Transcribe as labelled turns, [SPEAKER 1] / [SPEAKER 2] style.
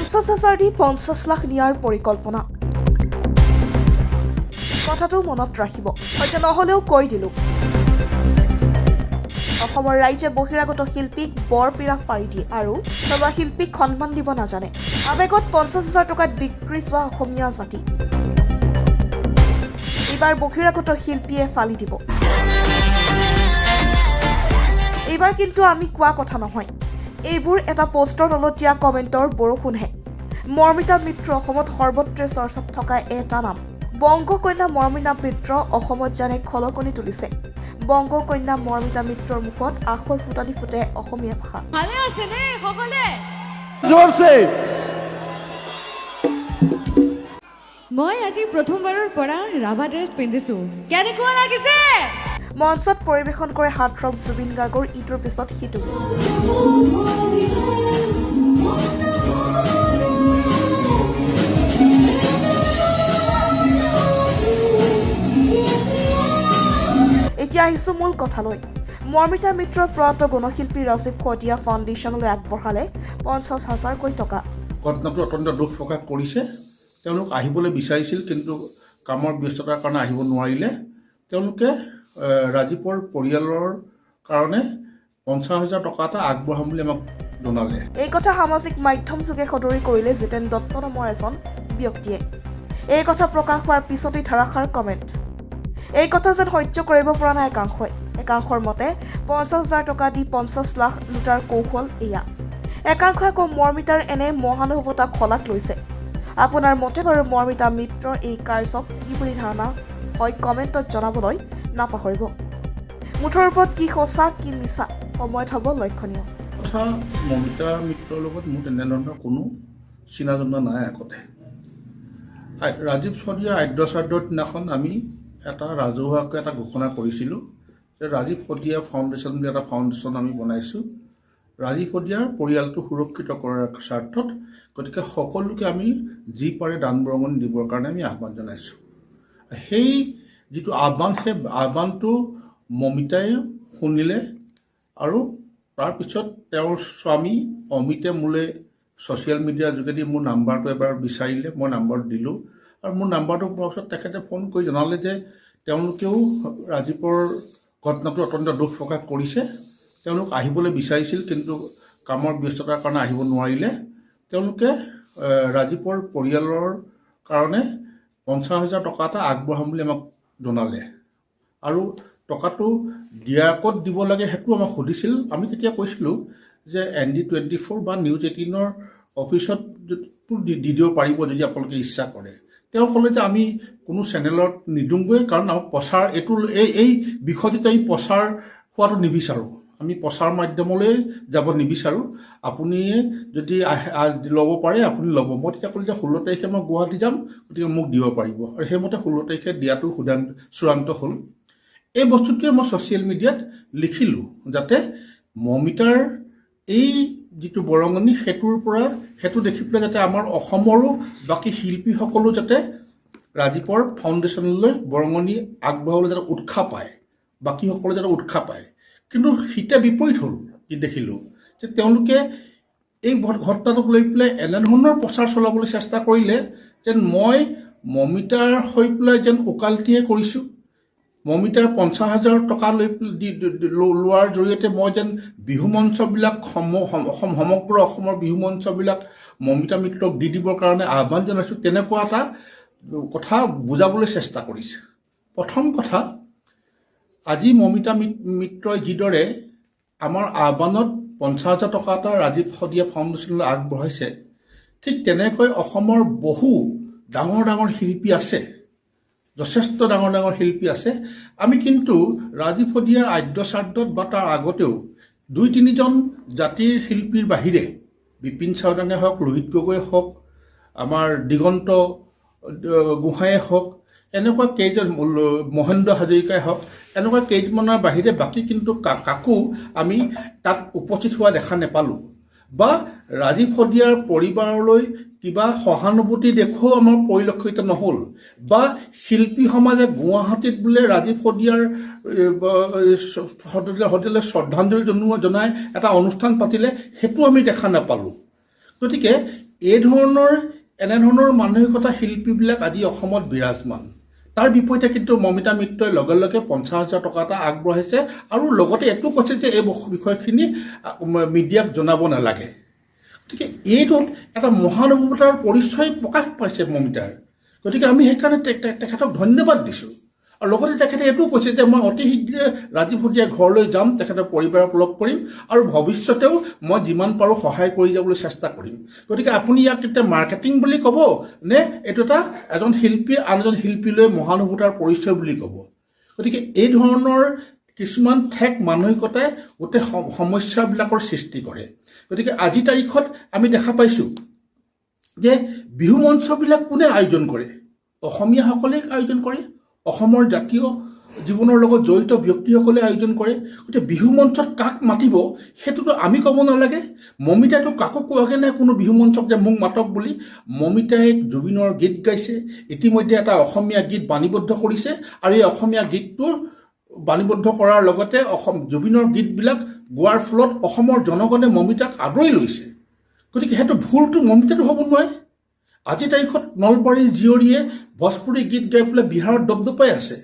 [SPEAKER 1] 50,000 দি 50 লাখ নিয়াৰ পৰিকল্পনা কথাটো মনত ৰাখিব হয়তো নহলেও কৈ দিলো অসমৰ ৰাইজে বহিৰাগত শিল্পীক বৰ পিৰাক পাৰি দিয়ে আৰু নবা শিল্পীক সন্মান দিব নাজানে আবেগত 50,000 টকাত বিক্ৰী হোৱা অসমীয়া জাতি এইবাৰ বহিৰাগত শিল্পীয়ে ফালি দিব এইবাৰ কিন্তু আমি কোৱা কথা নহয় এইবোৰ এটা পোষ্টৰ তলত দিয়া কমেন্টৰ বৰষুণহে মৰ্মিতা মিত্ৰ অসমত সৰ্বত্ৰে চৰ্চাত থকা এটা নাম বংগকন্যা মৰ্মিতা মিত্ৰ অসমত জানে খলকনি তুলিছে বংগকন্যা মৰ্মিতা মিত্ৰৰ মুখত আখল ফুটানি ফুটে অসমীয়া ভাষা
[SPEAKER 2] ভালে আছে নে সকলে
[SPEAKER 3] জোৰছে
[SPEAKER 2] মই আজি প্ৰথমবাৰৰ পৰা ৰাভা ড্ৰেছ পিন্ধিছো কেনেকুৱা লাগিছে
[SPEAKER 1] মঞ্চত পৰিৱেশন কৰে হাৰ্টথ্ৰব জুবিন গাৰ্গৰ ইটোৰ পিছত সিটো গীত এতিয়া আহিছো মূল কথালৈ মৰ্মিতা মিত্ৰৰ প্ৰয়াত গণশিল্পী ৰাজীৱ খটিয়া ফাউণ্ডেশ্যনলৈ আগবঢ়ালে 50,000 টকা
[SPEAKER 3] ঘটনাটো অত্যন্ত দুখ প্ৰকাশ কৰিছে তেওঁলোক আহিবলৈ বিচাৰিছিল কিন্তু কামৰ ব্যস্ততাৰ কাৰণে আহিব নোৱাৰিলে তেওঁলোকে ৰাজীৱৰ পৰিয়ালৰ কাৰণে 50,000 টকা এটা আগবঢ়াম বুলি আমাক জনালে
[SPEAKER 1] এই কথা সামাজিক মাধ্যম যোগে সদৰি কৰিলে জিতেন দত্ত নামৰ এজন ব্যক্তিয়ে এই কথা প্ৰকাশ হোৱাৰ পিছতেই ধাৰাসাৰ কমেণ্ট এই কথা যেন সহ্য কৰিব পৰা নাই একাংশৰ মতে 50,000 টকা দি 50 লাখ লুটাৰ কৌশল এয়া একাংশই আকৌ মৰ্মিতাৰ এনে মহানুভৱতাক শলাগ লৈছে আপোনাৰ মতে বাৰু মৰ্মিতা মিত্ৰৰ এই কাৰ্যক কি বুলি ধাৰণা হয় কমেণ্টত জনাবলৈ নাপাহৰিব মুঠৰ ওপৰত কি সঁচা কি মিছা সময়ত হ'ব লক্ষণীয়
[SPEAKER 3] কথা মৰ্মিতা মিত্ৰৰ লগত মোৰ তেনেধৰণৰ কোনো চিনা জনা নাই আগতে ৰাজীৱ শদিয়া আদ্যশ্ৰাদ্ধৰ দিনাখন আমি এটা ৰাজহুৱাকৈ এটা ঘোষণা কৰিছিলোঁ যে ৰাজীৱ শদিয়া ফাউণ্ডেশ্যন বুলি এটা ফাউণ্ডেশ্যন আমি বনাইছোঁ ৰাজীৱ শদিয়াৰ পৰিয়ালটো সুৰক্ষিত কৰাৰ স্বাৰ্থত গতিকে সকলোকে আমি যি পাৰে দান বৰঙণি দিবৰ কাৰণে আমি আহ্বান জনাইছোঁ সেই যিটো আহ্বান সেই আহ্বানটো মমিতাই শুনিলে আৰু তাৰপিছত তেওঁৰ স্বামী অমিতে মোলৈ ছ'চিয়েল মিডিয়াৰ যোগেদি মোৰ নাম্বাৰটো এবাৰ বিচাৰিলে মই নাম্বাৰটো দিলোঁ আৰু মোৰ নাম্বাৰটো পোৱাৰ পিছত তেখেতে ফোন কৰি জনালে যে তেওঁলোকেও ৰাজীৱৰ ঘটনাটো অত্যন্ত দুখ প্ৰকাশ কৰিছে তেওঁলোক আহিবলৈ বিচাৰিছিল কিন্তু কামৰ ব্যস্ততাৰ কাৰণে আহিব নোৱাৰিলে তেওঁলোকে ৰাজীৱৰ পৰিয়ালৰ কাৰণে 50,000 টকা এটা আগবঢ়াম বুলি আমাক জনালে আৰু টকাটো দিয়াৰ ক'ত দিব লাগে সেইটো আমাক সুধিছিল আমি তেতিয়া কৈছিলোঁ যে ND24 বা নিউজ 18ৰ অফিচত দি দিব পাৰিব যদি আপোনালোকে ইচ্ছা কৰে তেওঁ ক'লে যে আমি কোনো চেনেলত নিদিওঁগৈ কাৰণ আমাক প্ৰচাৰ এইটো এই বিষয়টোত আমি প্ৰচাৰ হোৱাটো নিবিচাৰোঁ আমি প্ৰচাৰ মাধ্যমলৈ যাব নিবিচাৰোঁ আপুনি যদি ল'ব পাৰে আপুনি ল'ব মই তেতিয়া ক'লোঁ যে 16 তাৰিখে মই গুৱাহাটী যাম গতিকে মোক দিব পাৰিব আৰু সেইমতে 16 তাৰিখে দিয়াটো চূড়ান্ত হ'ল এই বস্তুটোৱে মই ছ'চিয়েল মিডিয়াত লিখিলোঁ যাতে মমিতাৰ এই যিটো বৰঙণি সেইটো দেখি পেলাই যাতে আমাৰ অসমৰো বাকী শিল্পীসকলো যাতে ৰাজীৱৰ ফাউণ্ডেশ্যনলৈ বৰঙণি আগবঢ়াবলৈ যাতে উৎসাহ পায় বাকীসকলে যাতে উৎসাহ পায় কিন্তু সিতে বিপৰীত হ'ল কি দেখিলোঁ যে তেওঁলোকে এই ঘটনাটোক লৈ পেলাই এনেধৰণৰ প্ৰচাৰ চলাবলৈ চেষ্টা কৰিলে যেন মই মমিতাৰ হৈ পেলাই যেন ওকালতিহে কৰিছোঁ মমিতাৰ 50,000 টকা লোৱাৰ জৰিয়তে মই যেন বিহু মঞ্চবিলাক সমগ্ৰ অসমৰ বিহু মঞ্চবিলাক মমিতা মিত্ৰক দি দিবৰ কাৰণে আহ্বান জনাইছোঁ তেনেকুৱা এটা কথা বুজাবলৈ চেষ্টা কৰিছে প্ৰথম কথা আজি মমিতা মিত্ৰই যিদৰে আমাৰ আহ্বানত 50,000 টকা এটা ৰাজীৱ শদিয়া ফাউণ্ডেশ্যনলৈ আগবঢ়াইছে ঠিক তেনেকৈ অসমৰ বহু ডাঙৰ ডাঙৰ শিল্পী আছে যথেষ্ট ডাঙৰ শিল্পী আছে আমি কিন্তু ৰাজীৱ শদিয়াৰ আদ্যশ্ৰাদ্ধত বা তাৰ আগতেও 2-3জন জাতিৰ শিল্পীৰ বাহিৰে বিপিন চাওডাঙে হওক ৰোহিত গগৈয়ে হওক আমাৰ দিগন্ত গোহাঁয়ে হওক এনেকুৱা কেইজন মহেন্দ্ৰ হাজৰিকাই হওক এনেকুৱা কেইজনৰ বাহিৰে বাকী কিন্তু কাকো আমি তাত উপস্থিত হোৱা দেখা নাপালোঁ বা ৰাজীৱ শদিয়াৰ পৰিবাৰলৈ কিবা সহানুভূতি দেখুৱাও আমাৰ পৰিলক্ষিত নহ'ল বা শিল্পী সমাজে গুৱাহাটীত বোলে ৰাজীৱ শদিয়াৰ হোটেলে শ্ৰদ্ধাঞ্জলি জনাই এটা অনুষ্ঠান পাতিলে সেইটো আমি দেখা নাপালোঁ গতিকে এনেধৰণৰ মানসিকতা শিল্পীবিলাক আজি অসমত বিৰাজমান। তাৰ বিপৰীতে কিন্তু মমিতা মিত্ৰই লগে লগে 50,000 টকা এটা আগবঢ়াইছে আৰু লগতে এইটো কৈছে যে এই বিষয়খিনি মিডিয়াক জনাব নালাগে। গতিকে এইটোত এটা মহানুভৱতাৰ পৰিচয় প্ৰকাশ পাইছে মমিতাৰ। গতিকে আমি সেইকাৰণে তেখেতক ধন্যবাদ দিছোঁ। আৰু লগতে তেখেতে এইটো কৈছে যে মই অতি শীঘ্ৰে ৰাজীৱ শদিয়াৰ ঘৰলৈ যাম, তেখেতৰ পৰিবাৰক লগ কৰিম আৰু ভৱিষ্যতেও মই যিমান পাৰোঁ সহায় কৰি যাবলৈ চেষ্টা কৰিম। গতিকে আপুনি ইয়াক তেতিয়া মাৰ্কেটিং বুলি ক'ব নে এইটো এজন শিল্পীৰ আন এজন শিল্পীলৈ মহানুভৱতাৰ পৰিচয় বুলি ক'ব? গতিকে এই ধৰণৰ কিছুমান ঠেক মানসিকতাই গোটেই সমস্যাবিলাকৰ সৃষ্টি কৰে। গতিকে আজিৰ তাৰিখত আমি দেখা পাইছোঁ যে বিহু মঞ্চবিলাক কোনে আয়োজন কৰে? অসমীয়াসকলে আয়োজন কৰে, অসমৰ জাতীয় জীৱনৰ লগত জড়িত ব্যক্তিসকলে আয়োজন কৰে। গতিকে বিহু মঞ্চত কাক মাতিব সেইটোতো আমি ক'ব নালাগে। মমিতাইতো কাকো কোৱাগে নাই কোনো বিহু মঞ্চক যে মোক মাতক বুলি। মমিতাই জুবিনৰ গীত গাইছে, ইতিমধ্যে এটা অসমীয়া গীত বাণীবদ্ধ কৰিছে আৰু এই অসমীয়া গীতটোৰ বাণীবদ্ধ কৰাৰ লগতে জুবিনৰ গীতবিলাক গোৱাৰ ফলত অসমৰ জনগণে মমিতাক আদৰি লৈছে। গতিকে সেইটো ভুলটো মমিতাটো হ'ব নোৱাৰে। আজিৰ তাৰিখত নলবাৰীৰ জীয়ৰীয়ে ভোজপুৰী গীত গাই পেলাই বিহাৰত দপদপাই আছে।